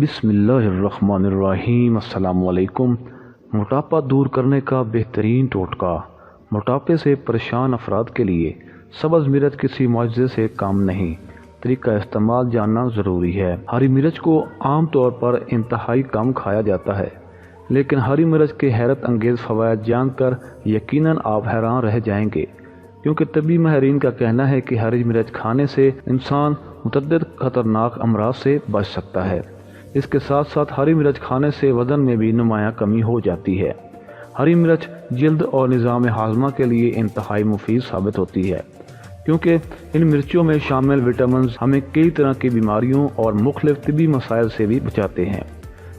بسم اللہ الرحمن الرحیم۔ السلام علیکم۔ موٹاپا دور کرنے کا بہترین ٹوٹکا۔ موٹاپے سے پریشان افراد کے لیے سبز مرچ کسی معجزے سے کام نہیں۔ طریقہ استعمال جاننا ضروری ہے۔ ہری مرچ کو عام طور پر انتہائی کم کھایا جاتا ہے، لیکن ہری مرچ کے حیرت انگیز فوائد جان کر یقیناً آپ حیران رہ جائیں گے، کیونکہ طبی ماہرین کا کہنا ہے کہ ہری مرچ کھانے سے انسان متعدد خطرناک امراض سے بچ سکتا ہے۔ اس کے ساتھ ساتھ ہری مرچ کھانے سے وزن میں بھی نمایاں کمی ہو جاتی ہے۔ ہری مرچ جلد اور نظام ہاضمہ کے لیے انتہائی مفید ثابت ہوتی ہے، کیونکہ ان مرچوں میں شامل وٹامنز ہمیں کئی طرح کی بیماریوں اور مختلف طبی مسائل سے بھی بچاتے ہیں۔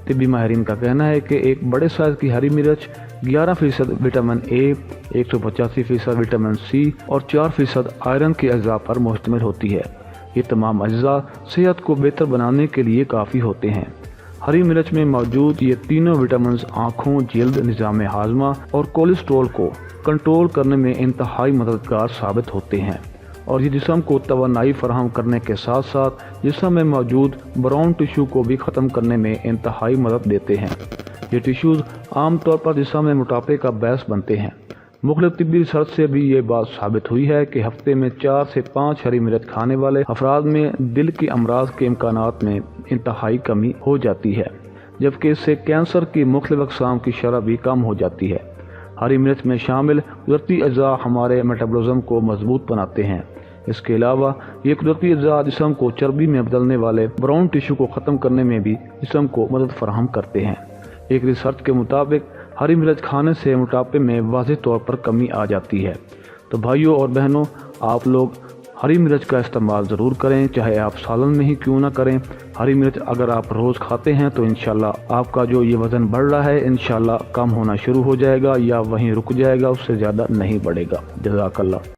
طبی ماہرین کا کہنا ہے کہ ایک بڑے سائز کی ہری مرچ 11% وٹامن اے، 185% وٹامن سی اور 4% آئرن کے اجزاء پر مشتمل ہوتی ہے۔ یہ تمام اجزاء صحت کو بہتر بنانے کے لیے کافی ہوتے ہیں۔ ہری مرچ میں موجود یہ تینوں وٹامنز آنکھوں، جلد، نظام ہاضمہ اور کولیسٹرول کو کنٹرول کرنے میں انتہائی مددگار ثابت ہوتے ہیں، اور یہ جسم کو توانائی فراہم کرنے کے ساتھ ساتھ جسم میں موجود براؤن ٹشو کو بھی ختم کرنے میں انتہائی مدد دیتے ہیں۔ یہ ٹشوز عام طور پر جسم میں موٹاپے کا باعث بنتے ہیں۔ مختلف طبی ریسرچ سے بھی یہ بات ثابت ہوئی ہے کہ ہفتے میں 4 سے 5 ہری مرچ کھانے والے افراد میں دل کی امراض کے امکانات میں انتہائی کمی ہو جاتی ہے، جبکہ اس سے کینسر کی مختلف اقسام کی شرح بھی کم ہو جاتی ہے۔ ہری مرچ میں شامل قدرتی اجزاء ہمارے میٹابولزم کو مضبوط بناتے ہیں۔ اس کے علاوہ یہ قدرتی اجزاء جسم کو چربی میں بدلنے والے براؤن ٹشو کو ختم کرنے میں بھی جسم کو مدد فراہم کرتے ہیں۔ ایک ریسرچ کے مطابق ہری مرچ کھانے سے موٹاپے میں واضح طور پر کمی آ جاتی ہے۔ تو بھائیوں اور بہنوں، آپ لوگ ہری مرچ کا استعمال ضرور کریں، چاہے آپ سالن میں ہی کیوں نہ کریں۔ ہری مرچ اگر آپ روز کھاتے ہیں تو انشاءاللہ آپ کا جو یہ وزن بڑھ رہا ہے انشاءاللہ کم ہونا شروع ہو جائے گا، یا وہیں رک جائے گا، اس سے زیادہ نہیں بڑھے گا۔ جزاک اللہ۔